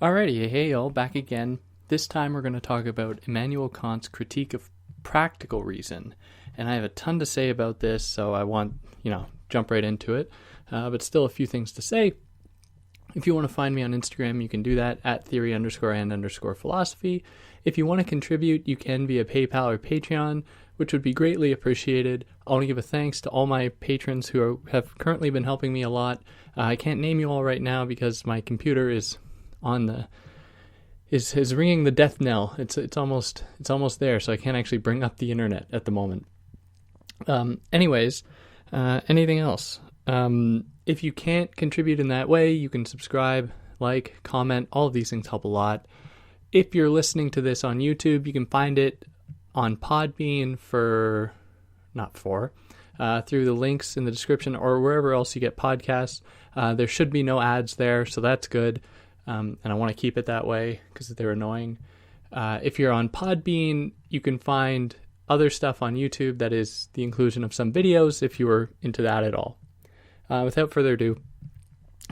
Alrighty, hey y'all, back again. This time we're going to talk about Immanuel Kant's critique of practical reason. And I have a ton to say about this, so I want, jump right into it. But still a few things to say. If you want to find me on Instagram, you can do that at theory_and_philosophy. If you want to contribute, you can via PayPal or Patreon, which would be greatly appreciated. I want to give a thanks to all my patrons who have currently been helping me a lot. I can't name you all right now because my computer is is ringing the death knell. It's almost there, so I can't actually bring up the internet at the moment. Anything else? If you can't contribute in that way, you can subscribe, like, comment. All of these things help a lot. If you're listening to this on YouTube, you can find it on Podbean through the links in the description or wherever else you get podcasts. There should be no ads there, so that's good. And I want to keep it that way because they're annoying. If you're on Podbean, you can find other stuff on YouTube. That is the inclusion of some videos if you were into that at all. Without further ado,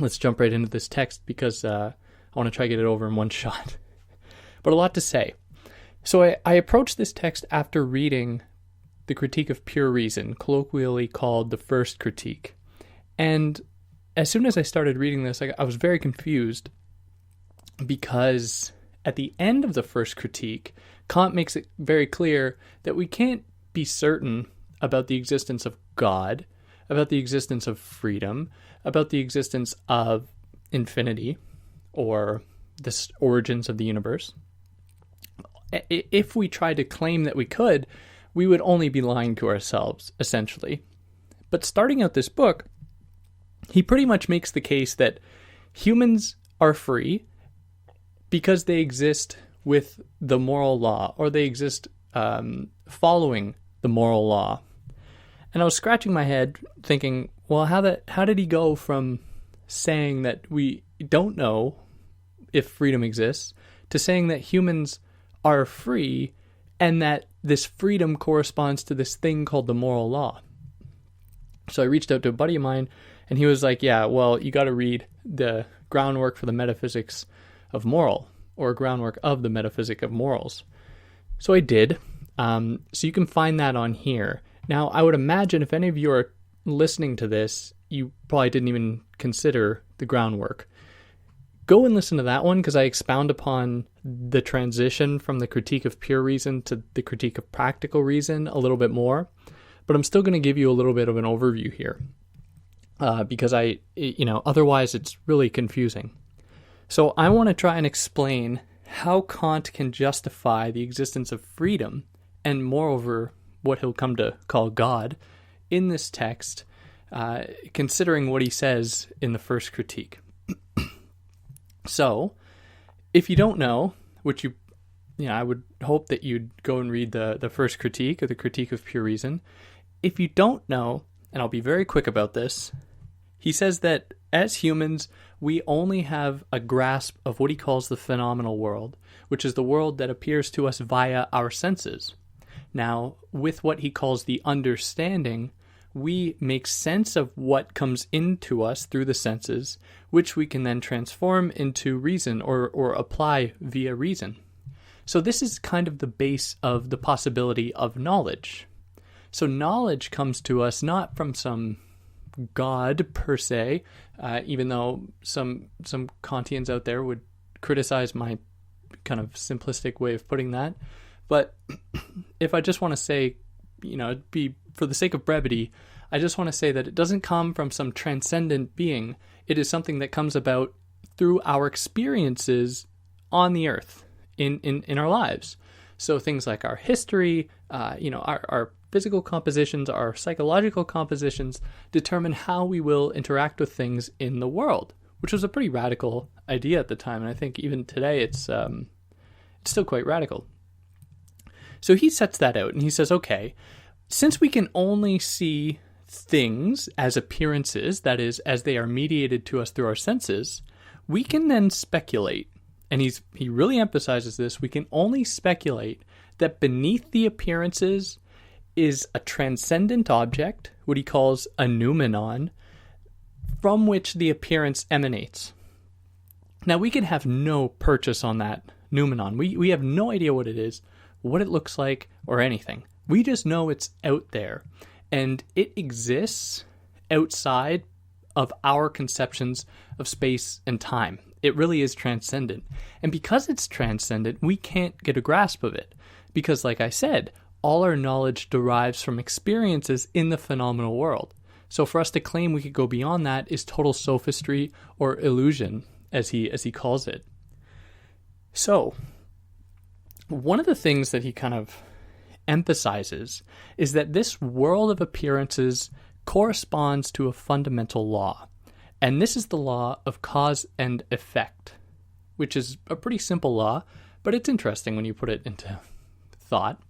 let's jump right into this text because I want to try to get it over in one shot. But a lot to say. So I approached this text after reading the Critique of Pure Reason, colloquially called the First Critique. And as soon as I started reading this, I was very confused because at the end of the First Critique, Kant makes it very clear that we can't be certain about the existence of God, about the existence of freedom, about the existence of infinity, or the origins of the universe. If we tried to claim that we could, we would only be lying to ourselves, essentially. But starting out this book, he pretty much makes the case that humans are free because they exist with the moral law, or they exist following the moral law. And I was scratching my head thinking, well, how did he go from saying that we don't know if freedom exists to saying that humans are free and that this freedom corresponds to this thing called the moral law? So I reached out to a buddy of mine, and he was like, yeah, well, you got to read the groundwork for the metaphysics of moral, or groundwork of the metaphysic of morals. So I did. So you can find that on here. Now, I would imagine if any of you are listening to this, you probably didn't even consider the groundwork. Go and listen to that one, because I expound upon the transition from the Critique of Pure Reason to the Critique of Practical Reason a little bit more. But I'm still going to give you a little bit of an overview here, because otherwise it's really confusing. So I want to try and explain how Kant can justify the existence of freedom, and moreover, what he'll come to call God, in this text, considering what he says in the First Critique. So, if you don't know, which I would hope that you'd go and read the First Critique, or the Critique of Pure Reason. If you don't know, and I'll be very quick about this, he says that as humans, we only have a grasp of what he calls the phenomenal world, which is the world that appears to us via our senses. Now, with what he calls the understanding, we make sense of what comes into us through the senses, which we can then transform into reason or apply via reason. So this is kind of the base of the possibility of knowledge. So knowledge comes to us not from some God per se, even though some Kantians out there would criticize my kind of simplistic way of putting that. But if I just want to say, for the sake of brevity, I just want to say that it doesn't come from some transcendent being. It is something that comes about through our experiences on the earth, in our lives. So things like our history, our physical compositions, our psychological compositions determine how we will interact with things in the world, which was a pretty radical idea at the time. And I think even today it's still quite radical. So he sets that out and he says, okay, since we can only see things as appearances, that is, as they are mediated to us through our senses, we can then speculate. And he really emphasizes this. We can only speculate that beneath the appearances is a transcendent object, what he calls a noumenon, from which the appearance emanates. Now, we can have no purchase on that noumenon. We have no idea what it is, what it looks like, or anything. We just know it's out there, and it exists outside of our conceptions of space and time. It really is transcendent. And because it's transcendent, we can't get a grasp of it. Because, like I said, all our knowledge derives from experiences in the phenomenal world. So for us to claim we could go beyond that is total sophistry or illusion, as he calls it. So, one of the things that he kind of emphasizes is that this world of appearances corresponds to a fundamental law. And this is the law of cause and effect, which is a pretty simple law, but it's interesting when you put it into thought,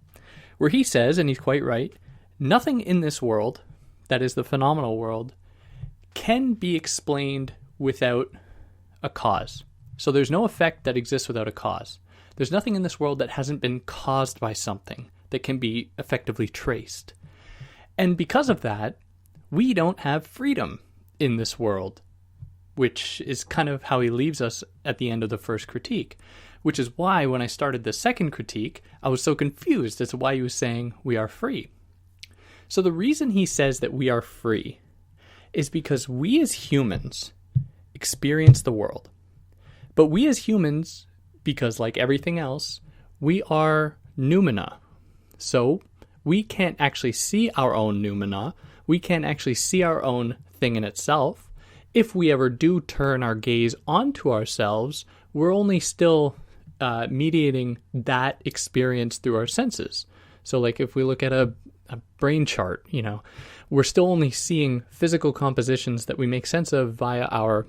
where he says, and he's quite right, nothing in this world, that is the phenomenal world, can be explained without a cause. So there's no effect that exists without a cause. There's nothing in this world that hasn't been caused by something that can be effectively traced. And because of that, we don't have freedom in this world, which is kind of how he leaves us at the end of the first critique, which is why when I started the second critique, I was so confused as to why he was saying we are free. So the reason he says that we are free is because we as humans experience the world. But we as humans, because like everything else, we are noumena. So we can't actually see our own noumena. We can't actually see our own thing in itself. If we ever do turn our gaze onto ourselves, we're only still mediating that experience through our senses. So like if we look at a brain chart, we're still only seeing physical compositions that we make sense of via our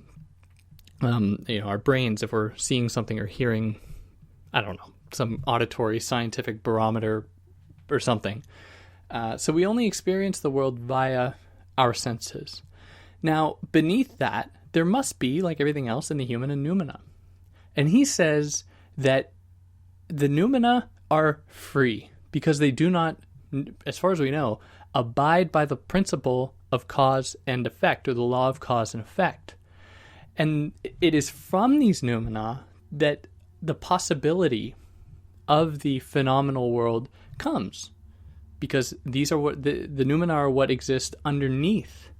brains. If we're seeing something or hearing, I don't know, some auditory scientific barometer or something. So we only experience the world via our senses. Now, beneath that, there must be, like everything else in the human, a noumena. And he says that the noumena are free because they do not, as far as we know, abide by the principle of cause and effect, or the law of cause and effect. And it is from these noumena that the possibility of the phenomenal world comes, because these are what the noumena are, what exist underneath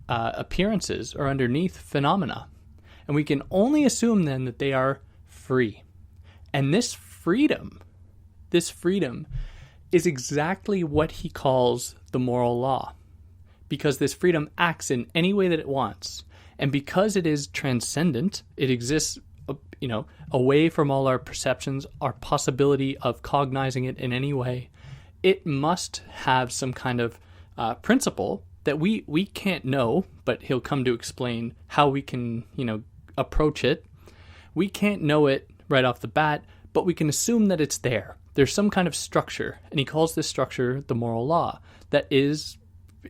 appearances or underneath phenomena. And we can only assume then that they are free. And this freedom is exactly what he calls the moral law, because this freedom acts in any way that it wants. And because it is transcendent, it exists, away from all our perceptions, our possibility of cognizing it in any way, it must have some kind of principle that we can't know, but he'll come to explain how we can, approach it. We can't know it right off the bat, but we can assume that it's there. There's some kind of structure, and he calls this structure the moral law, that is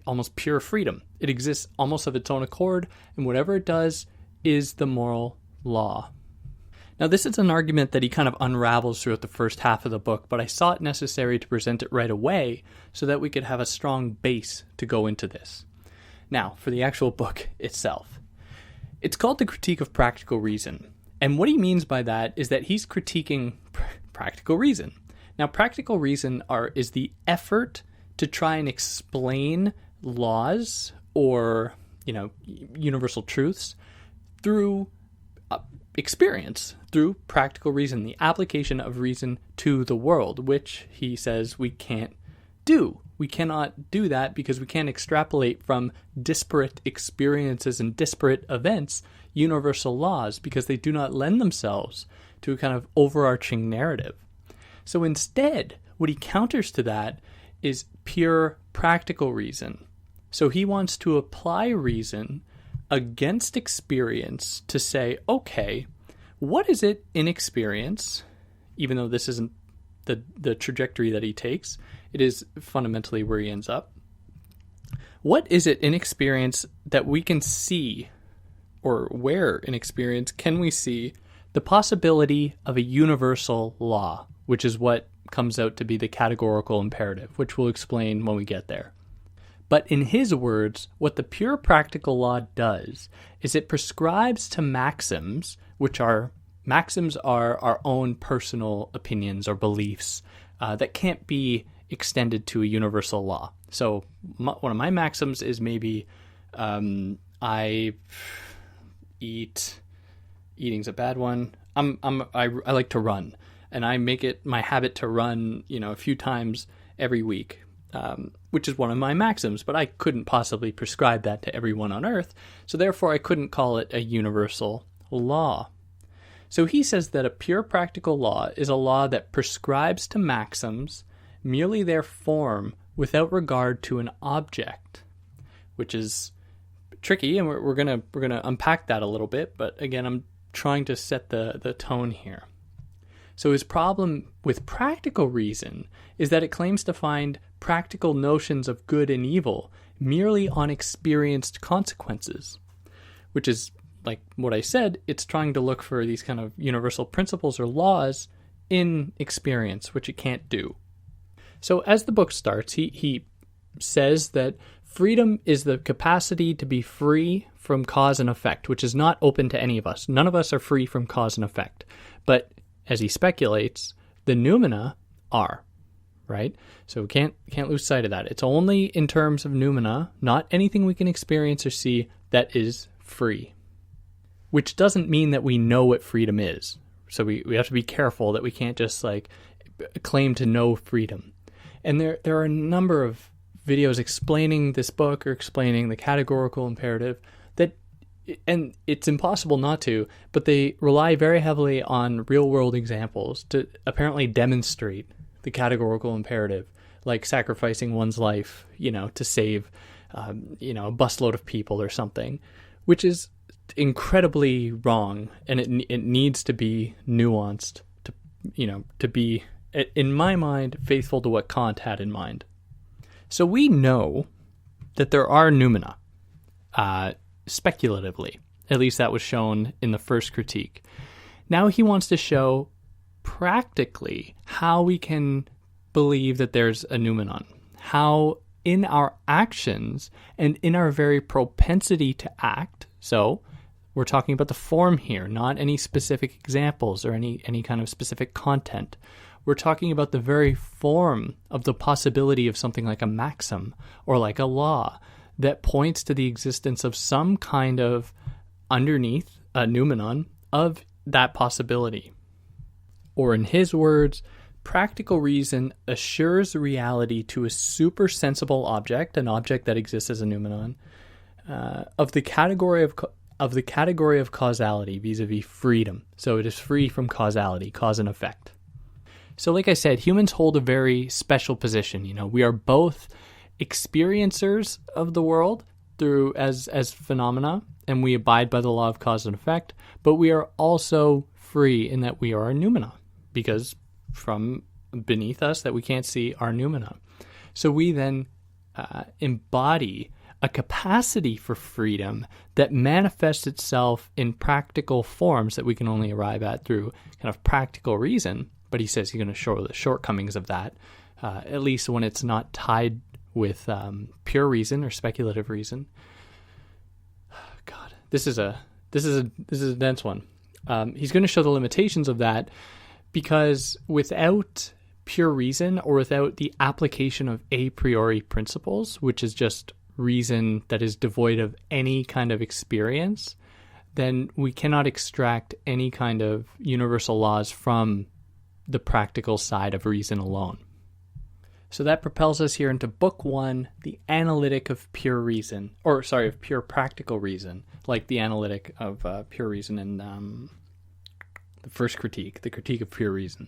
almost pure freedom. It exists almost of its own accord, and whatever it does is the moral law. Now, this is an argument that he kind of unravels throughout the first half of the book, but I saw it necessary to present it right away so that we could have a strong base to go into this. Now, for the actual book itself. It's called The Critique of Practical Reason, and what he means by that is that he's critiquing practical reason. Now, practical reason is the effort to try and explain laws or, universal truths through experience, through practical reason, the application of reason to the world, which he says we can't do. We cannot do that because we can't extrapolate from disparate experiences and disparate events universal laws, because they do not lend themselves to a kind of overarching narrative. So instead, what he counters to that is pure practical reason. So he wants to apply reason against experience to say, okay, what is it in experience, even though this isn't the trajectory that he takes, it is fundamentally where he ends up. What is it in experience that we can see, or where in experience can we see the possibility of a universal law, which is what comes out to be the categorical imperative, which we'll explain when we get there. But in his words, what the pure practical law does is it prescribes to maxims, which are our own personal opinions or beliefs that can't be extended to a universal law. So one of my maxims is maybe eating's a bad one. I like to run, and I make it my habit to run, a few times every week, which is one of my maxims, but I couldn't possibly prescribe that to everyone on earth. So therefore I couldn't call it a universal law. So he says that a pure practical law is a law that prescribes to maxims merely their form without regard to an object, which is tricky, and we're gonna unpack that a little bit. But again, I'm trying to set the tone here. So his problem with practical reason is that it claims to find practical notions of good and evil merely on experienced consequences, which is like what I said, it's trying to look for these kind of universal principles or laws in experience, which it can't do. So as the book starts, he says that freedom is the capacity to be free from cause and effect, which is not open to any of us. None of us are free from cause and effect. But as he speculates, the noumena are, right? So we can't lose sight of that. It's only in terms of noumena, not anything we can experience or see, that is free. Which doesn't mean that we know what freedom is. So we have to be careful that we can't just claim to know freedom. And there are a number of videos explaining this book or explaining the categorical imperative and it's impossible not to, but they rely very heavily on real-world examples to apparently demonstrate the categorical imperative, like sacrificing one's life, to save, a busload of people or something, which is incredibly wrong, and it needs to be nuanced to be, in my mind, faithful to what Kant had in mind. So we know that there are noumena, speculatively. At least that was shown in the first critique. Now he wants to show practically how we can believe that there's a noumenon, how in our actions and in our very propensity to act. So we're talking about the form here, not any specific examples or any kind of specific content. We're talking about the very form of the possibility of something like a maxim or like a law that points to the existence of some kind of underneath a noumenon of that possibility. Or in his words, practical reason assures reality to a supersensible object, an object that exists as a noumenon, of the category of causality vis-a-vis freedom. So it is free from causality, cause and effect. So like I said, humans hold a very special position. We are both experiencers of the world through as phenomena, and we abide by the law of cause and effect, but we are also free in that we are a noumena, because from beneath us that we can't see are noumena. So we then embody a capacity for freedom that manifests itself in practical forms that we can only arrive at through kind of practical reason. But he says he's going to show the shortcomings of that, at least when it's not tied with pure reason or speculative reason. God, this is a dense one. He's going to show the limitations of that, because without pure reason or without the application of a priori principles, which is just reason that is devoid of any kind of experience, then we cannot extract any kind of universal laws from the practical side of reason alone. So that propels us here into Book 1, the Analytic of Pure Reason, of Pure Practical Reason, like the Analytic of Pure Reason in the first critique, the Critique of Pure Reason.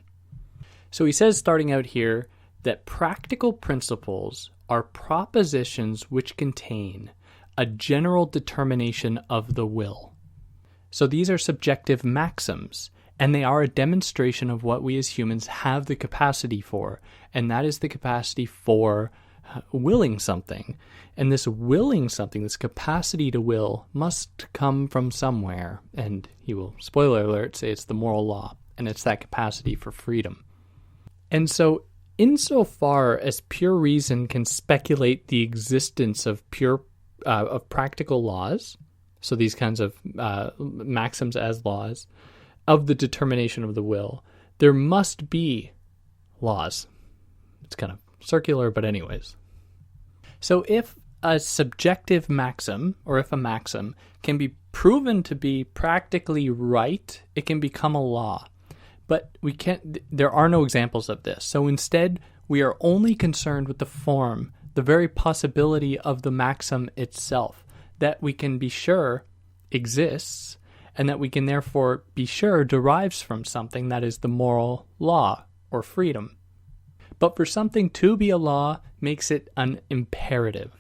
So he says, starting out here, that practical principles are propositions which contain a general determination of the will. So these are subjective maxims, and they are a demonstration of what we as humans have the capacity for, and that is the capacity for willing something. And this willing something, this capacity to will, must come from somewhere. And he will, spoiler alert, say it's the moral law, and it's that capacity for freedom. And so insofar as pure reason can speculate the existence of practical laws, so these kinds of maxims as laws, of the determination of the will, there must be laws. It's kind of circular, but anyways. So if a subjective maxim, or if a maxim can be proven to be practically right, it can become a law. But there are no examples of this. So instead, we are only concerned with the form, the very possibility of the maxim itself, that we can be sure exists, and that we can therefore be sure derives from something that is the moral law or freedom. But for something to be a law makes it an imperative.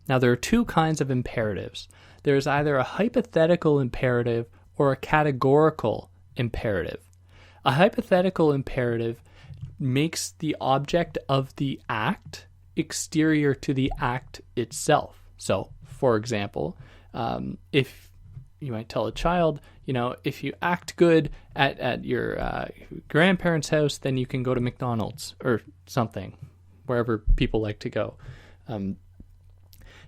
Now, there are two kinds of imperatives. There is either a hypothetical imperative or a categorical imperative. A hypothetical imperative makes the object of the act exterior to the act itself. So, for example, if you might tell a child, if you act good at your grandparents' house, then you can go to McDonald's or something, wherever people like to go.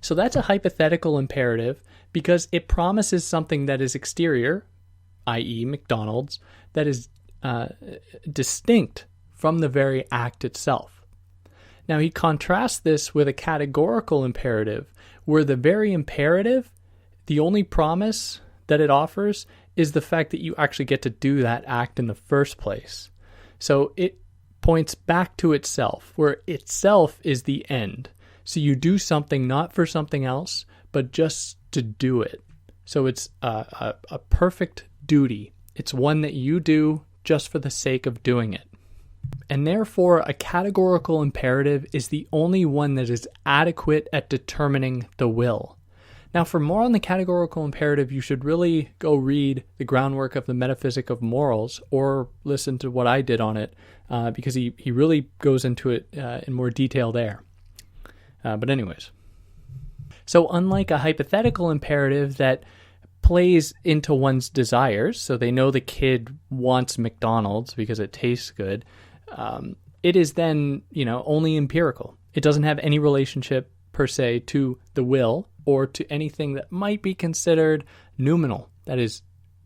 So that's a hypothetical imperative because it promises something that is exterior, i.e. McDonald's, that is distinct from the very act itself. Now he contrasts this with a categorical imperative, where the very imperative, the only promise that it offers is the fact that you actually get to do that act in the first place. So it points back to itself, where itself is the end. So you do something not for something else, but just to do it. So it's a perfect duty. It's one that you do just for the sake of doing it. And therefore, a categorical imperative is the only one that is adequate at determining the will. Now, for more on the categorical imperative, you should really go read The Groundwork of the Metaphysic of Morals, or listen to what I did on it, because he really goes into it in more detail there. But anyways. So unlike a hypothetical imperative that plays into one's desires, so they know the kid wants McDonald's because it tastes good, it is then, only empirical. It doesn't have any relationship per se to the will or to anything that might be considered noumenal, that is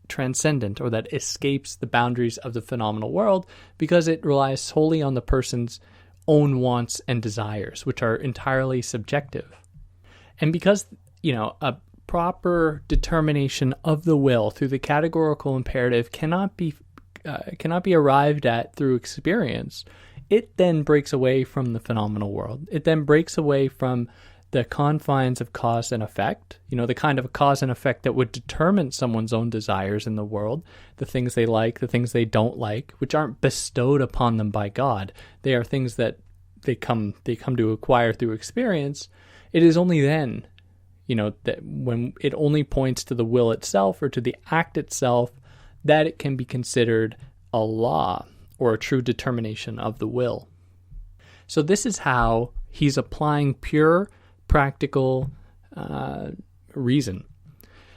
transcendent, or that escapes the boundaries of the phenomenal world, because it relies solely on the person's own wants and desires, which are entirely subjective. And because, a proper determination of the will through the categorical imperative cannot be arrived at through experience, it then breaks away from the phenomenal world. It then breaks away from the confines of cause and effect, the kind of cause and effect that would determine someone's own desires in the world, the things they like, the things they don't like, which aren't bestowed upon them by God. They are things that they come to acquire through experience. It is only then, that when it only points to the will itself or to the act itself, that it can be considered a law or a true determination of the will. So this is how he's applying pure practical reason.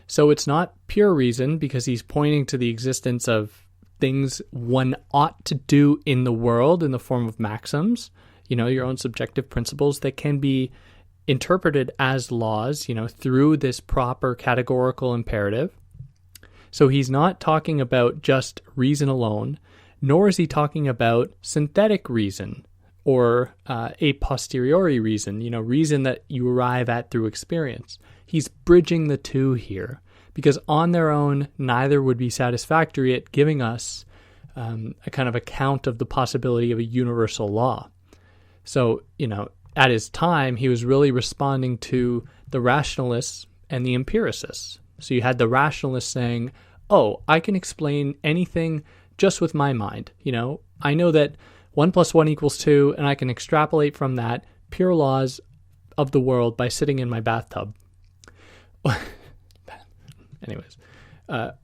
So it's not pure reason because he's pointing to the existence of things one ought to do in the world in the form of maxims, your own subjective principles that can be interpreted as laws, through this proper categorical imperative. So he's not talking about just reason alone, nor is he talking about synthetic reason or a posteriori reason, reason that you arrive at through experience. He's bridging the two here, because on their own, neither would be satisfactory at giving us a kind of account of the possibility of a universal law. So, at his time, he was really responding to the rationalists and the empiricists. So you had the rationalists saying, oh, I can explain anything just with my mind. I know that 1 + 1 = 2, and I can extrapolate from that pure laws of the world by sitting in my bathtub. Anyways.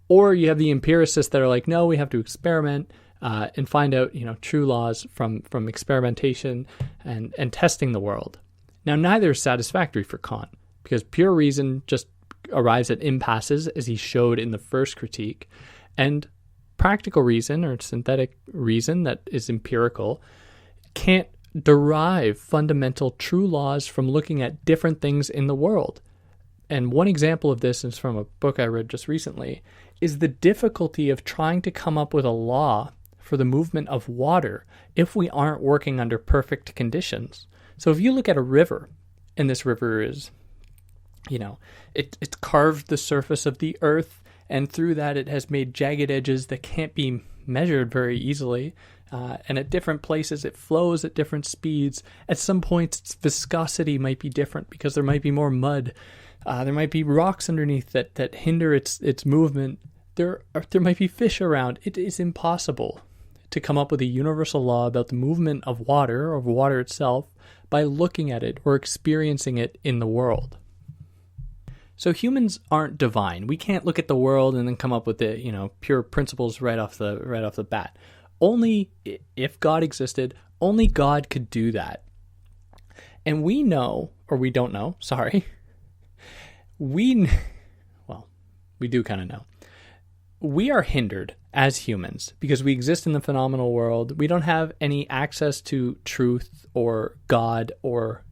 Or you have the empiricists that are like, no, we have to experiment and find out, true laws from experimentation and testing the world. Now, neither is satisfactory for Kant, because pure reason just arrives at impasses, as he showed in the first critique, and practical reason or synthetic reason that is empirical can't derive fundamental true laws from looking at different things in the world. And one example of this is from a book I read just recently, is the difficulty of trying to come up with a law for the movement of water if we aren't working under perfect conditions. So if you look at a river, and this river is, it's carved the surface of the earth, and through that it has made jagged edges that can't be measured very easily. And at different places it flows at different speeds. At some points its viscosity might be different because there might be more mud. There might be rocks underneath that hinder its movement. There might be fish around. It is impossible to come up with a universal law about the movement of water, or of water itself, by looking at it or experiencing it in the world. So humans aren't divine. We can't look at the world and then come up with the pure principles right off the bat. Only if God existed, only God could do that. And we know, or we don't know, sorry. We do kind of know. We are hindered as humans because we exist in the phenomenal world. We don't have any access to truth or God or,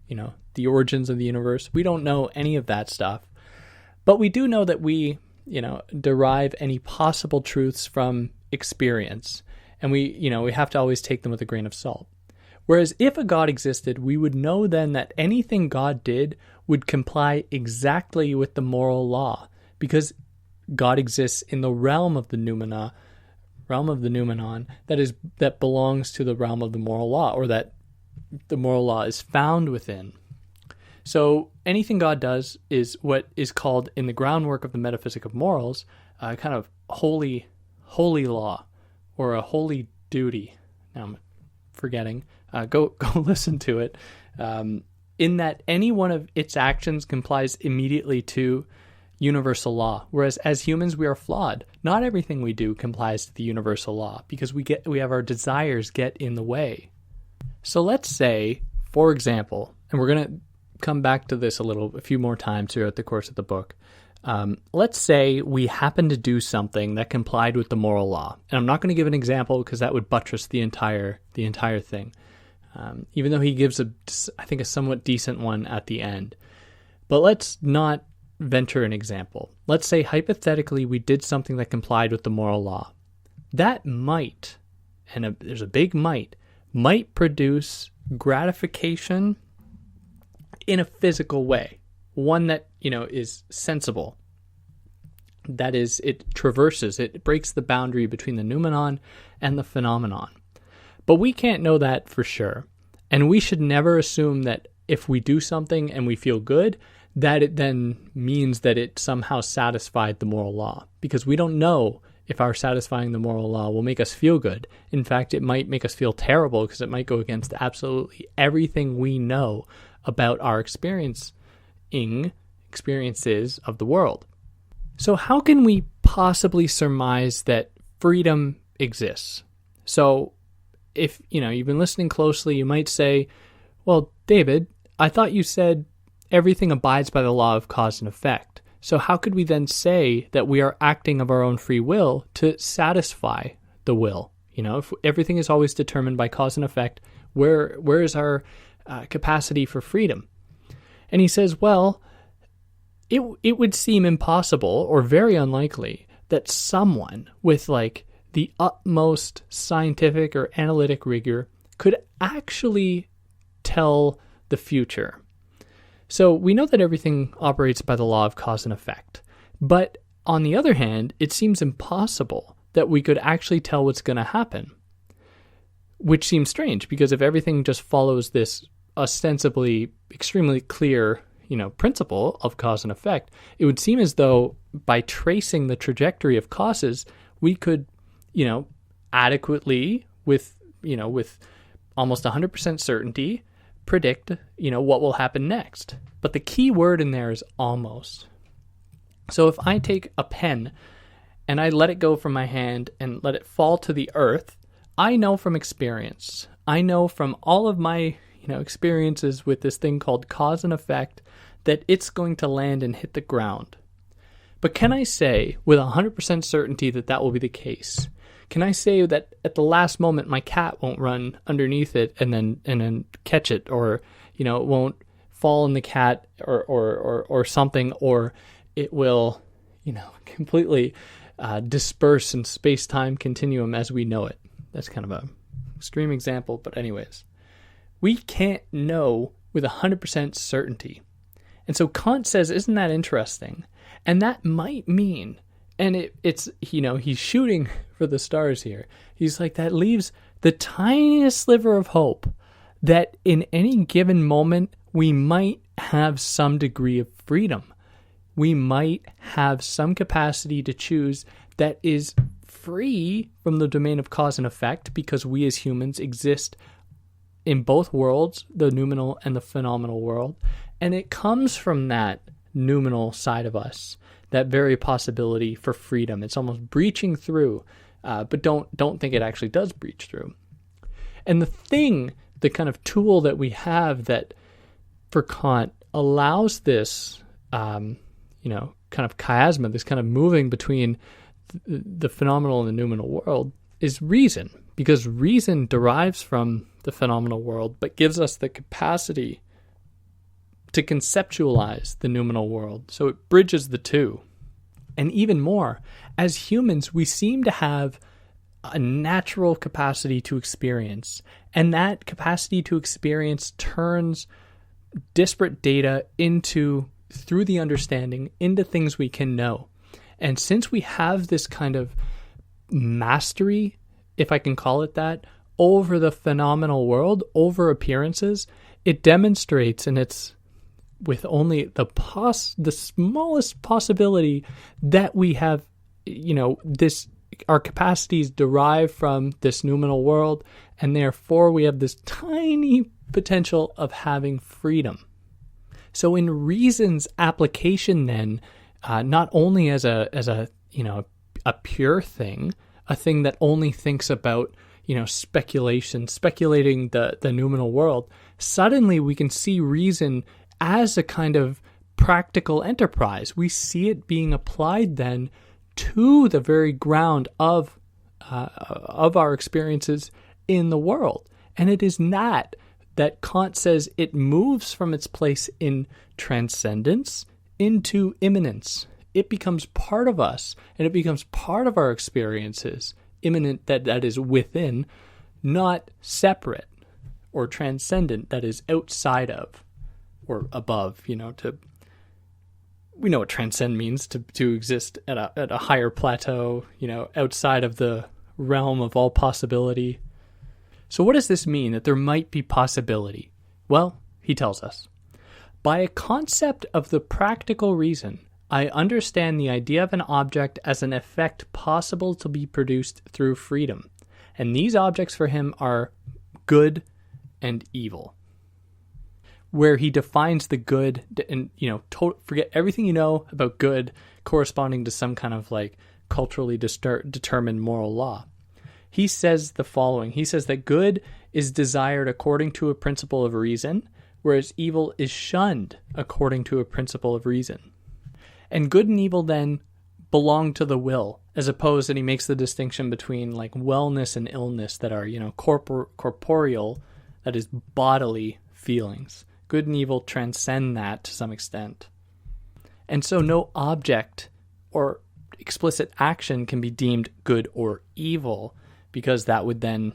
the origins of the universe. We don't know any of that stuff. But we do know that we, derive any possible truths from experience. And we have to always take them with a grain of salt. Whereas if a God existed, we would know then that anything God did would comply exactly with the moral law, because God exists in the realm of the noumenon, that belongs to the realm of the moral law, or that the moral law is found within. So anything God does is what is called, in the groundwork of the metaphysic of morals, a kind of holy law, or a holy duty. Now I'm forgetting. Go listen to it. In that any one of its actions complies immediately to universal law, whereas as humans we are flawed. Not everything we do complies to the universal law because we have our desires get in the way. So let's say, for example, and we're going to come back to this a few more times throughout the course of the book. Let's say we happen to do something that complied with the moral law, and I'm not going to give an example because that would buttress the entire thing. Even though he gives I think a somewhat decent one at the end. But let's not venture an example. Let's say hypothetically we did something that complied with the moral law. That might, and there's a big might produce gratification in a physical way. One that, is sensible. That is, it breaks the boundary between the noumenon and the phenomenon. But we can't know that for sure. And we should never assume that if we do something and we feel good, that it then means that it somehow satisfied the moral law. Because we don't know if our satisfying the moral law will make us feel good. In fact, it might make us feel terrible because it might go against absolutely everything we know about our experiences of the world. So how can we possibly surmise that freedom exists? So if, you've been listening closely, you might say, well, David, I thought you said everything abides by the law of cause and effect. So how could we then say that we are acting of our own free will to satisfy the will? If everything is always determined by cause and effect, where is our capacity for freedom? And he says, well, it would seem impossible or very unlikely that someone with the utmost scientific or analytic rigor could actually tell the future. So we know that everything operates by the law of cause and effect. But on the other hand, it seems impossible that we could actually tell what's going to happen, which seems strange because if everything just follows this ostensibly extremely clear, principle of cause and effect, it would seem as though by tracing the trajectory of causes, we could, adequately with almost 100% certainty predict, what will happen next. But the key word in there is almost. So if I take a pen and I let it go from my hand and let it fall to the earth, I know from experience, I know from all of my, experiences with this thing called cause and effect that it's going to land and hit the ground. But can I say with 100% certainty that that will be the case? Can I say that at the last moment my cat won't run underneath it and then catch it, or it won't fall in the cat or something, or it will completely disperse in space-time continuum as we know it? That's kind of a extreme example, but anyways, we can't know with 100% certainty. And so Kant says, isn't that interesting? And that might mean, and it's he's shooting for the stars here. He's like, that leaves the tiniest sliver of hope that in any given moment we might have some degree of freedom. We might have some capacity to choose that is free from the domain of cause and effect, because we as humans exist in both worlds, the noumenal and the phenomenal world. And it comes from that noumenal side of us, that very possibility for freedom. It's almost breaching through, but don't think it actually does breach through. And the kind of tool that we have that for Kant allows this, kind of chiasma, this kind of moving between the phenomenal and the noumenal world, is reason, because reason derives from the phenomenal world, but gives us the capacity to conceptualize the noumenal world. So it bridges the two. And even more, as humans, we seem to have a natural capacity to experience, and that capacity to experience turns disparate data through the understanding into things we can know. And since we have this kind of mastery, if I can call it that, over the phenomenal world, over appearances, it demonstrates, and it's with only the smallest possibility that we have, our capacities derive from this noumenal world, and therefore we have this tiny potential of having freedom. So in reason's application then, not only as a pure thing, a thing that only thinks about, speculating the noumenal world, suddenly we can see reason as a kind of practical enterprise. We see it being applied then to the very ground of our experiences in the world. And it is that Kant says it moves from its place in transcendence into immanence. It becomes part of us, and it becomes part of our experiences, immanent, that is within, not separate, or transcendent, that is outside of or above. We know what transcend means, to exist at a higher plateau, outside of the realm of all possibility. So what does this mean, that there might be possibility? Well, he tells us, by a concept of the practical reason, I understand the idea of an object as an effect possible to be produced through freedom. And these objects for him are good and evil. Where he defines the good, and, forget everything you know about good corresponding to some kind of culturally determined moral law. He says the following. He says that good is desired according to a principle of reason, whereas evil is shunned according to a principle of reason. And good and evil then belong to the will, as opposed, and he makes the distinction between wellness and illness that are, corporeal, that is bodily feelings. Good and evil transcend that to some extent. And so no object or explicit action can be deemed good or evil, because that would then,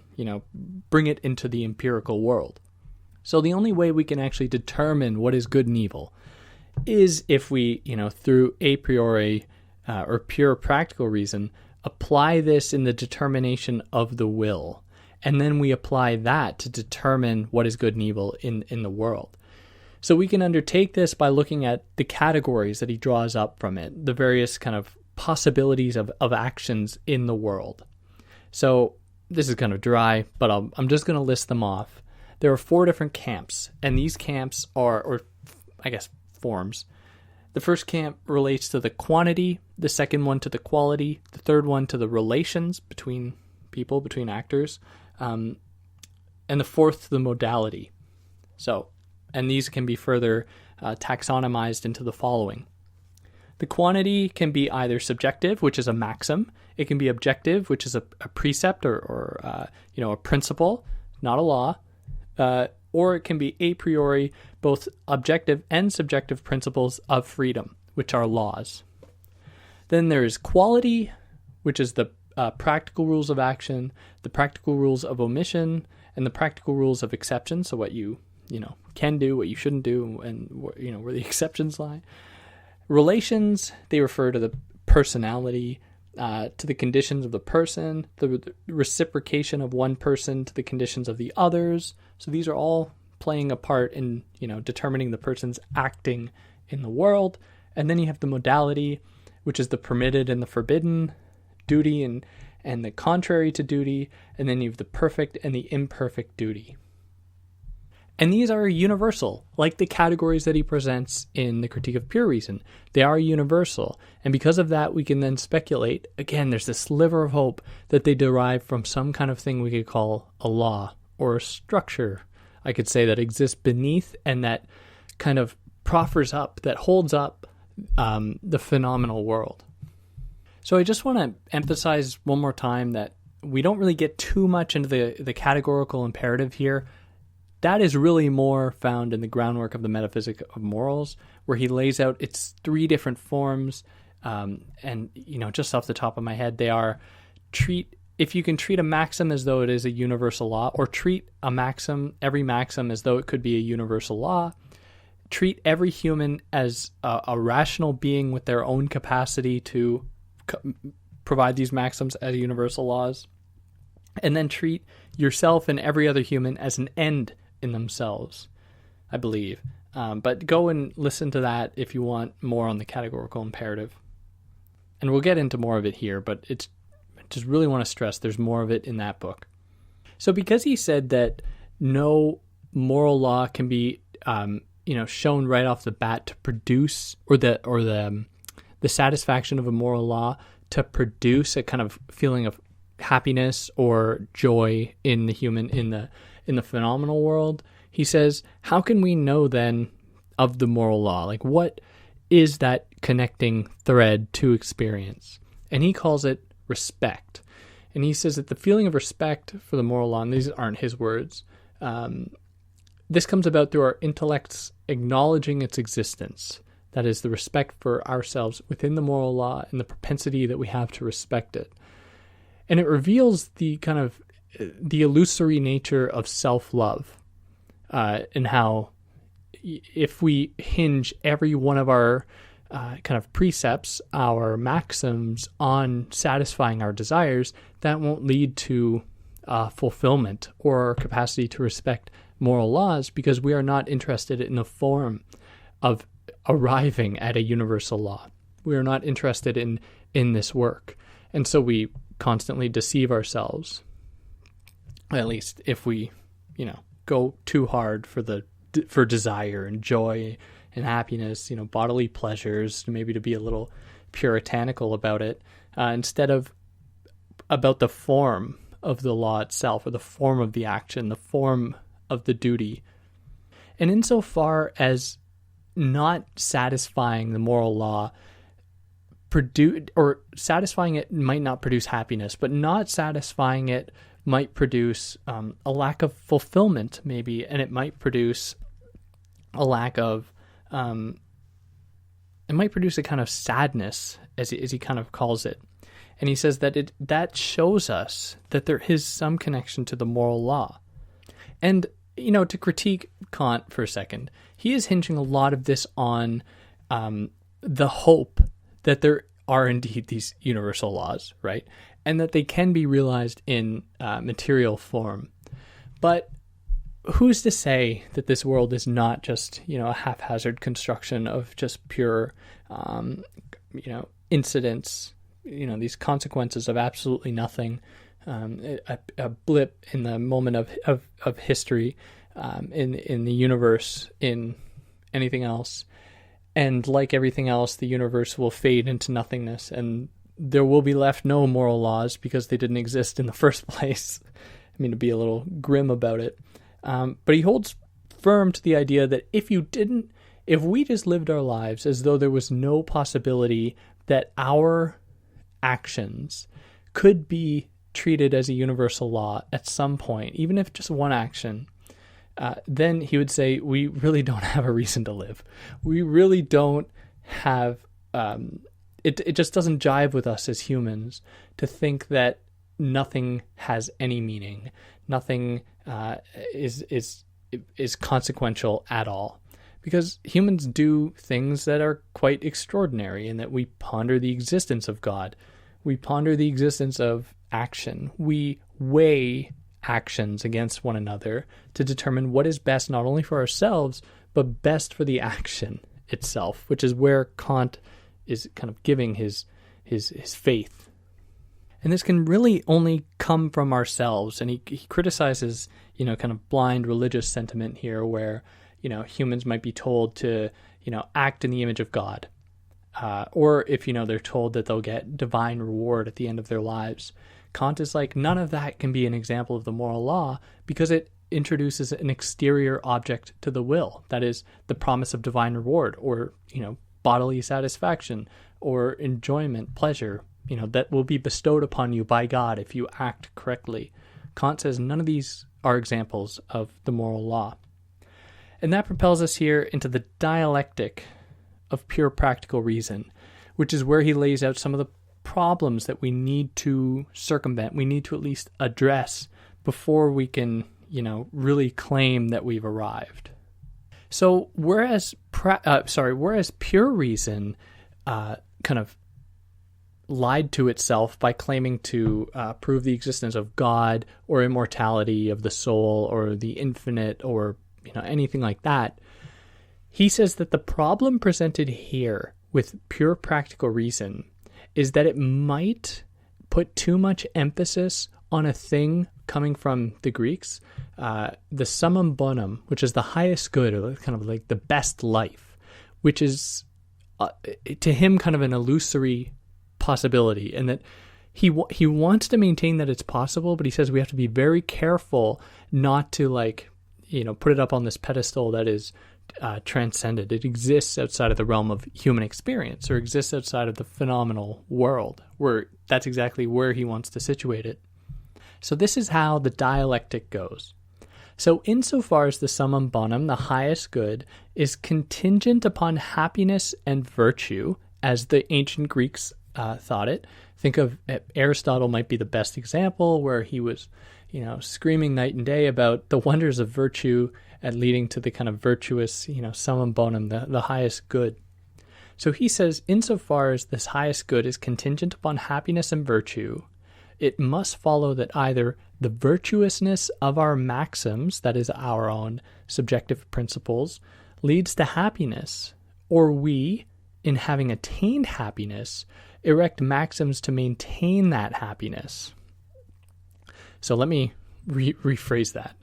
bring it into the empirical world. So the only way we can actually determine what is good and evil is if we, through a priori or pure practical reason, apply this in the determination of the will. And then we apply that to determine what is good and evil in the world. So we can undertake this by looking at the categories that he draws up from it, the various kind of possibilities of actions in the world. So this is kind of dry, but I'm just going to list them off. There are 4 different camps, and these camps are, or I guess, forms. The first camp relates to the quantity, the second one to the quality, the third one to the relations between people, between actors, and the fourth to the modality. So, and these can be further taxonomized into the following. The quantity can be either subjective, which is a maxim. It can be objective, which is a precept or a principle, not a law. Or it can be a priori, both objective and subjective principles of freedom, which are laws. Then there is quality, which is the practical rules of action, the practical rules of omission, and the practical rules of exception. So what you can do, what you shouldn't do, and where the exceptions lie. Relations, they refer to the personality, to the conditions of the person, the reciprocation of one person to the conditions of the others. So these are all playing a part in, determining the person's acting in the world. And then you have the modality, which is the permitted and the forbidden, duty and the contrary to duty. And then you have the perfect and the imperfect duty. And these are universal, like the categories that he presents in the Critique of Pure Reason. They are universal. And because of that, we can then speculate. Again, there's this sliver of hope that they derive from some kind of thing we could call a law or a structure, I could say, that exists beneath and that kind of proffers up, that holds up the phenomenal world. So I just want to emphasize one more time that we don't really get too much into the categorical imperative here. That is really more found in the groundwork of the Metaphysic of Morals, where he lays out its three different forms. And just off the top of my head, they are if you can treat a maxim as though it is a universal law, or treat every maxim as though it could be a universal law, treat every human as a rational being with their own capacity to provide these maxims as universal laws, and then treat yourself and every other human as an end in themselves, I believe. But go and listen to that if you want more on the categorical imperative. And we'll get into more of it here, but I just really want to stress there's more of it in that book. So because he said that no moral law can be shown right off the bat to produce, or the satisfaction of a moral law to produce a kind of feeling of happiness or joy in the human, in the phenomenal world, he says, how can we know then of the moral law? Like, what is that connecting thread to experience? And he calls it respect. And he says that the feeling of respect for the moral law, and these aren't his words, this comes about through our intellects acknowledging its existence. That is, the respect for ourselves within the moral law and the propensity that we have to respect it. And it reveals the kind of the illusory nature of self-love, and how if we hinge every one of our kind of precepts, our maxims, on satisfying our desires, that won't lead to fulfillment or our capacity to respect moral laws, because we are not interested in the form of arriving at a universal law. We are not interested in this work. And so we constantly deceive ourselves, at least if we, go too hard for desire and joy and happiness, bodily pleasures, maybe to be a little puritanical about it, instead of about the form of the law itself, or the form of the action, the form of the duty. And insofar as not satisfying the moral law satisfying it might not produce happiness, but not satisfying it might produce a lack of fulfillment, maybe, and it might produce a lack of it might produce a kind of sadness, as he kind of calls it. And he says that that shows us that there is some connection to the moral law. And to critique Kant for a second, he is hinging a lot of this on the hope that there are indeed these universal laws, right? And that they can be realized in material form. But who's to say that this world is not just, a haphazard construction of just pure, incidents, these consequences of absolutely nothing, a blip in the moment of history, in the universe, in anything else. And like everything else, the universe will fade into nothingness, and there will be left no moral laws because they didn't exist in the first place. I mean, to be a little grim about it. But he holds firm to the idea that if If we just lived our lives as though there was no possibility that our actions could be treated as a universal law at some point, even if just one action, then he would say we really don't have a reason to live. We really don't have, it just doesn't jive with us as humans to think that nothing has any meaning. Nothing is consequential at all. Because humans do things that are quite extraordinary in that we ponder the existence of God. We ponder the existence of action. We weigh actions against one another to determine what is best not only for ourselves, but best for the action itself, which is where Kant is kind of giving his faith. And this can really only come from ourselves. And he criticizes, kind of blind religious sentiment here where, humans might be told to, act in the image of God. Or if, they're told that they'll get divine reward at the end of their lives. Kant is like, none of that can be an example of the moral law because it introduces an exterior object to the will. That is the promise of divine reward or, bodily satisfaction or enjoyment, pleasure, that will be bestowed upon you by God if you act correctly. Kant says none of these are examples of the moral law. And that propels us here into the dialectic of pure practical reason, which is where he lays out some of the problems that we need to circumvent, we need to at least address before we can, really claim that we've arrived. So whereas pure reason kind of lied to itself by claiming to prove the existence of God or immortality of the soul or the infinite or anything like that, he says that the problem presented here with pure practical reason is that it might put too much emphasis on a thing coming from the Greeks, the summum bonum, which is the highest good, or kind of like the best life, which is to him kind of an illusory possibility, and that he wants to maintain that it's possible, but he says we have to be very careful not to put it up on this pedestal that is transcended. It exists outside of the realm of human experience or exists outside of the phenomenal world, where that's exactly where he wants to situate it. So this is how the dialectic goes. So insofar as the summum bonum, the highest good, is contingent upon happiness and virtue, as the ancient Greeks thought it. Think of Aristotle might be the best example, where he was, screaming night and day about the wonders of virtue and leading to the kind of virtuous, summum bonum, the highest good. So he says, insofar as this highest good is contingent upon happiness and virtue, it must follow that either the virtuousness of our maxims, that is our own subjective principles, leads to happiness, or we, in having attained happiness, erect maxims to maintain that happiness. So let me rephrase that.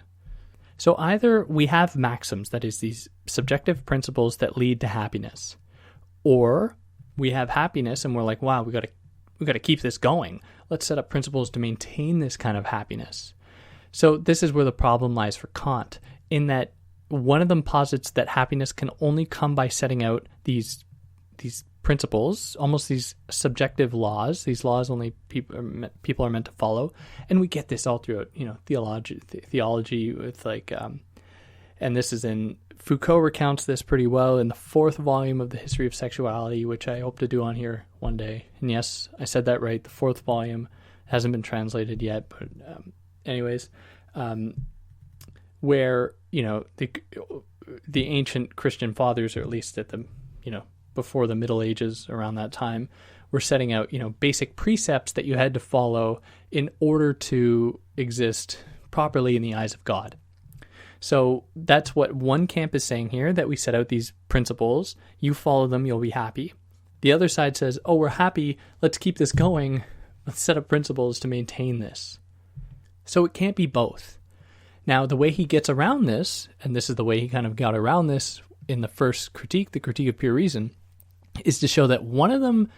So either we have maxims, that is these subjective principles that lead to happiness, or we have happiness and we're like, wow, we got to keep this going. Let's set up principles to maintain this kind of happiness. So this is where the problem lies for Kant, in that one of them posits that happiness can only come by setting out these principles, almost these subjective laws. These laws only people are meant to follow, and we get this all throughout, theology with and this is in Foucault recounts this pretty well in the 4th volume of the History of Sexuality, which I hope to do on here one day. And yes, I said that right. The 4th volume hasn't been translated yet, but anyways, where the ancient Christian fathers, or at least at the before the Middle Ages, around that time, were setting out basic precepts that you had to follow in order to exist properly in the eyes of God. So that's what one camp is saying here, that we set out these principles, you follow them, you'll be happy. The other side says, oh, we're happy, let's keep this going, let's set up principles to maintain this. So it can't be both. Now, the way he gets around this, and this is the way he kind of got around this in the first critique, the critique of pure reason, is to show that one of them,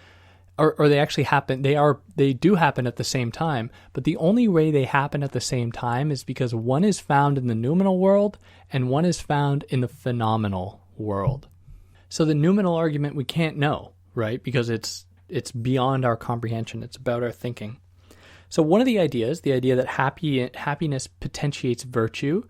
or they actually happen, they do happen at the same time, but the only way they happen at the same time is because one is found in the noumenal world and one is found in the phenomenal world. So the noumenal argument we can't know, right? Because it's beyond our comprehension. It's about our thinking. So one of the ideas, the idea that happiness potentiates virtue,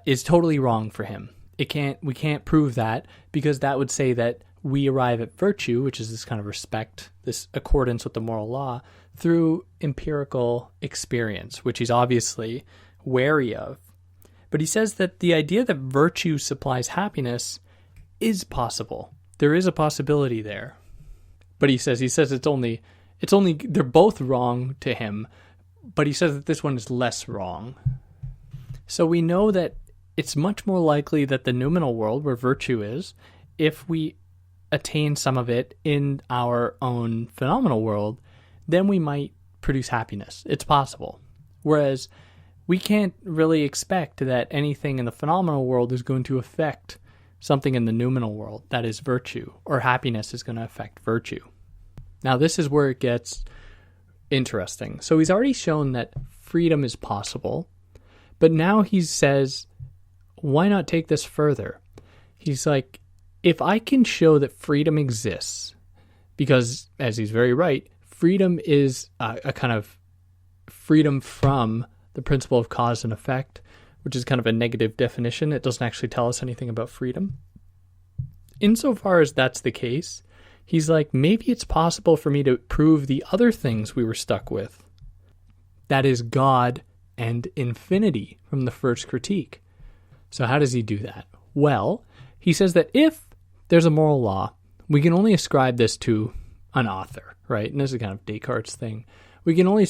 is totally wrong for him. We can't prove that, because that would say that we arrive at virtue, which is this kind of respect, this accordance with the moral law, through empirical experience, which he's obviously wary of. But he says that the idea that virtue supplies happiness is possible. There is a possibility there. But he says it's only they're both wrong to him, but he says that this one is less wrong. So we know that it's much more likely that the noumenal world, where virtue is, if we attain some of it in our own phenomenal world, then we might produce happiness. It's possible. Whereas we can't really expect that anything in the phenomenal world is going to affect something in the noumenal world, that is virtue, or happiness is going to affect virtue. Now, this is where it gets interesting. So he's already shown that freedom is possible, but now he says, why not take this further? He's like, if I can show that freedom exists, because, as he's very right, freedom is a kind of freedom from the principle of cause and effect, which is kind of a negative definition. It doesn't actually tell us anything about freedom. Insofar as that's the case, he's like, maybe it's possible for me to prove the other things we were stuck with. That is God and infinity from the first critique. So how does he do that? Well, he says that if there's a moral law, we can only ascribe this to an author, right? And this is kind of Descartes' thing. We can only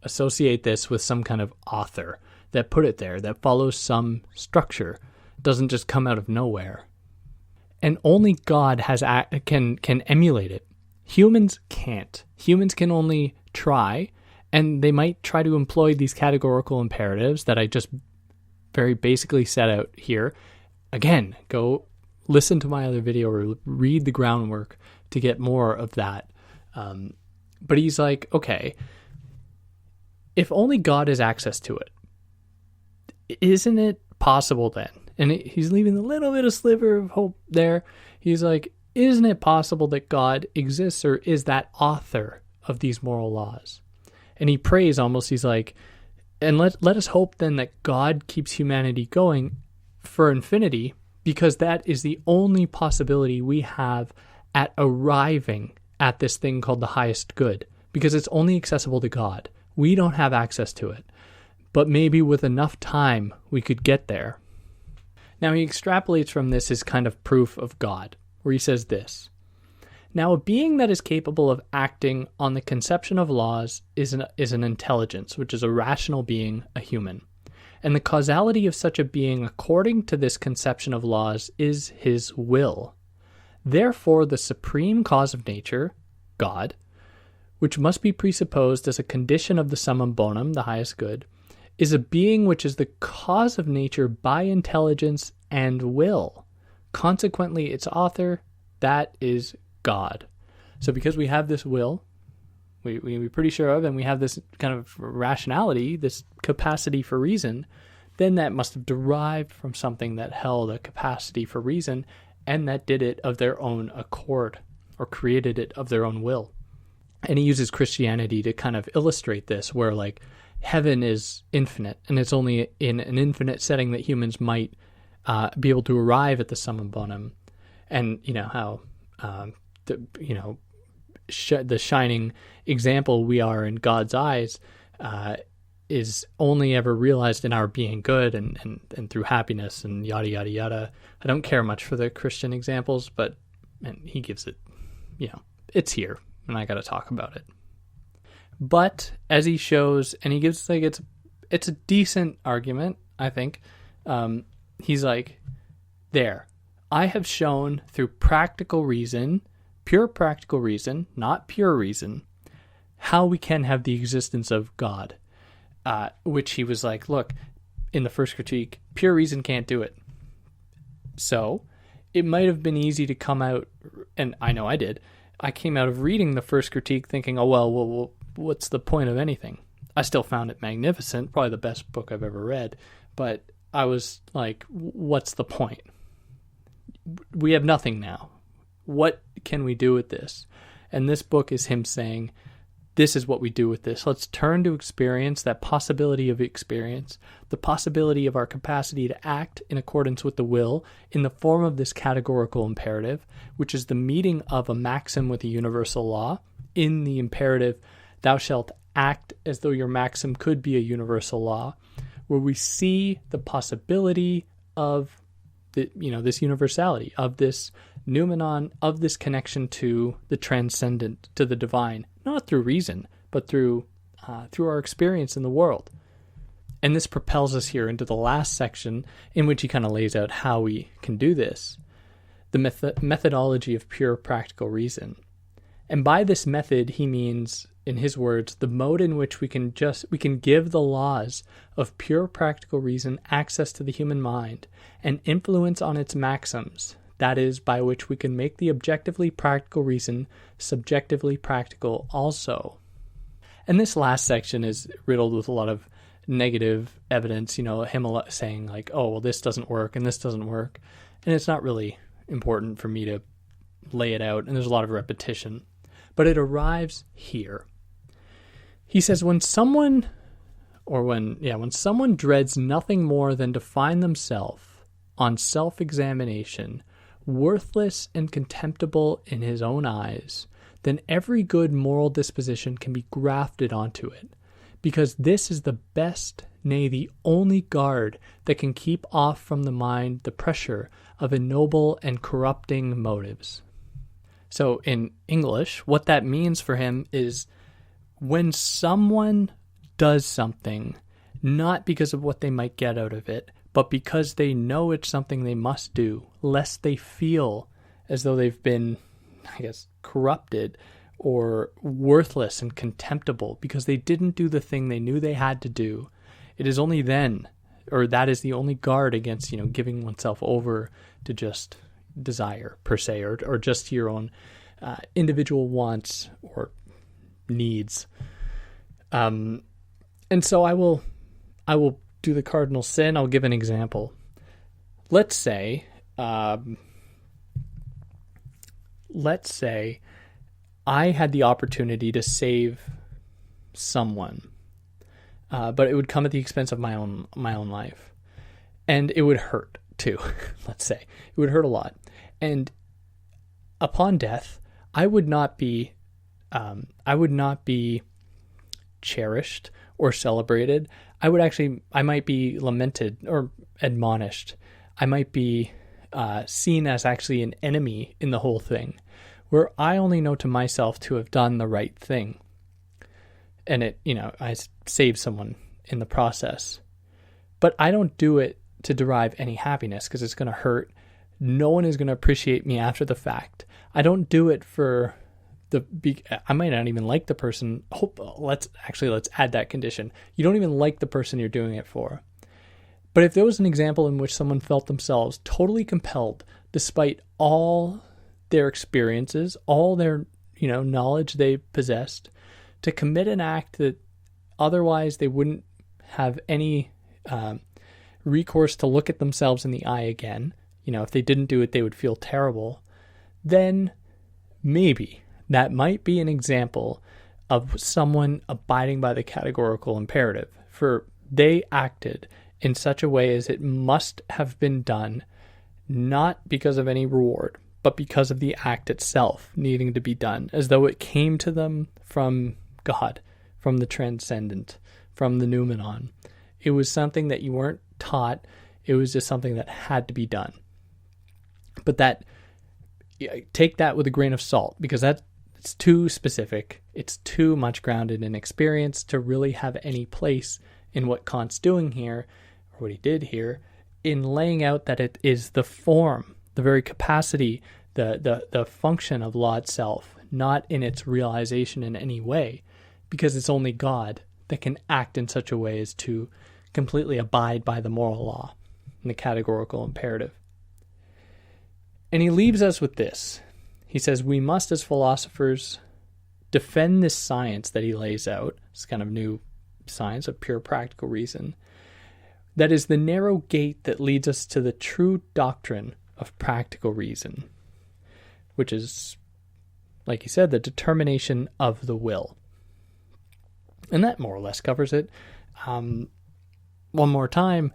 associate this with some kind of author that put it there, that follows some structure, doesn't just come out of nowhere. And only God can emulate it. Humans can't. Humans can only try, and they might try to employ these categorical imperatives that I just very basically set out here. Again, go listen to my other video or read the groundwork to get more of that. But he's like, okay, if only God has access to it, isn't it possible then? And he's leaving a little bit of sliver of hope there. He's like, isn't it possible that God exists or is that author of these moral laws? And he prays almost, he's like, and let us hope then that God keeps humanity going for infinity, because that is the only possibility we have at arriving at this thing called the highest good, because it's only accessible to God. We don't have access to it, but maybe with enough time we could get there. Now he extrapolates from this his kind of proof of God, where he says this: now a being that is capable of acting on the conception of laws is an intelligence, which is a rational being, a human. And the causality of such a being according to this conception of laws is his will. Therefore, the supreme cause of nature, God, which must be presupposed as a condition of the summum bonum, the highest good, is a being which is the cause of nature by intelligence and will. Consequently, its author, that is God. So because we have this will, we're pretty sure of, and we have this kind of rationality, this capacity for reason, then that must have derived from something that held a capacity for reason and that did it of their own accord or created it of their own will. And he uses Christianity to kind of illustrate this, where like heaven is infinite and it's only in an infinite setting that humans might be able to arrive at the summum bonum. And you know how the shining example we are in God's eyes is only ever realized in our being good and through happiness and yada yada yada. I don't care much for the Christian examples, but he gives it, it's here and I got to talk about it. But as he shows, and he gives like it's a decent argument, I think. He's like, there, I have shown through practical reason, pure practical reason, not pure reason, how we can have the existence of God. Which he was like, look, in the first critique, pure reason can't do it. So it might have been easy to come out, and I know I did. I came out of reading the first critique thinking, oh, well, what's the point of anything? I still found it magnificent, probably the best book I've ever read, but I was like, what's the point? we have nothing now. What can we do with this? And this book is him saying, this is what we do with this. Let's turn to experience, that possibility of experience, the possibility of our capacity to act in accordance with the will in the form of this categorical imperative, which is the meeting of a maxim with a universal law. In the imperative, thou shalt act as though your maxim could be a universal law, where we see the possibility of this universality, of this noumenon, of this connection to the transcendent, to the divine, not through reason, but through our experience in the world. And this propels us here into the last section, in which he kind of lays out how we can do this, the methodology of pure practical reason. And by this method, he means, in his words, the mode in which we can give the laws of pure practical reason access to the human mind and influence on its maxims. That is, by which we can make the objectively practical reason subjectively practical also. And this last section is riddled with a lot of negative evidence, him saying like, oh, well, this doesn't work and this doesn't work. And it's not really important for me to lay it out, and there's a lot of repetition. But it arrives here. He says, when someone dreads nothing more than to find themselves on self-examination worthless and contemptible in his own eyes, then every good moral disposition can be grafted onto it, because this is the best, nay, the only guard that can keep off from the mind the pressure of ignoble and corrupting motives. So in English, what that means for him is when someone does something, not because of what they might get out of it, but because they know it's something they must do, lest they feel as though they've been, corrupted or worthless and contemptible because they didn't do the thing they knew they had to do. It is only then, or that is the only guard against, giving oneself over to just desire per se, or just your own individual wants or needs. And so I will do the cardinal sin. I'll give an example. Let's say I had the opportunity to save someone, but it would come at the expense of my own life, and it would hurt too. Let's say it would hurt a lot, and upon death, I would not be cherished or celebrated. I might be lamented or admonished. I might be seen as actually an enemy in the whole thing, where I only know to myself to have done the right thing. And I saved someone in the process. But I don't do it to derive any happiness because it's going to hurt. No one is going to appreciate me after the fact. I don't do it for I might not even like the person. Let's add that condition. You don't even like the person you're doing it for. But if there was an example in which someone felt themselves totally compelled, despite all their experiences, all their knowledge they possessed, to commit an act that otherwise they wouldn't have any recourse to look at themselves in the eye again, if they didn't do it, they would feel terrible, then maybe that might be an example of someone abiding by the categorical imperative, for they acted in such a way as it must have been done, not because of any reward, but because of the act itself needing to be done, as though it came to them from God, from the transcendent, from the noumenon. It was something that you weren't taught. It was just something that had to be done. But take that with a grain of salt, because it's too specific. It's too much grounded in experience to really have any place in what Kant's doing here, or what he did here, in laying out that it is the form, the very capacity, the function of law itself, not in its realization in any way, because it's only God that can act in such a way as to completely abide by the moral law and the categorical imperative. And he leaves us with this. He says, we must, as philosophers, defend this science that he lays out, this kind of new science of pure practical reason, that is the narrow gate that leads us to the true doctrine of practical reason, which is, like he said, the determination of the will. And that more or less covers it. One more time,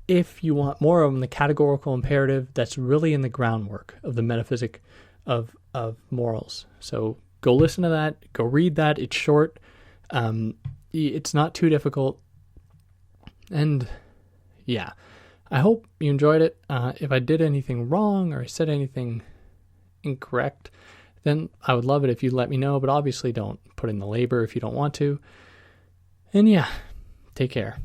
if you want more on the categorical imperative, that's really in the groundwork of the metaphysic of morals. So go listen to that, go read that. It's short. It's not too difficult. And yeah, I hope you enjoyed it. If I did anything wrong or I said anything incorrect, then I would love it if you let me know, but obviously don't put in the labor if you don't want to. And yeah, take care.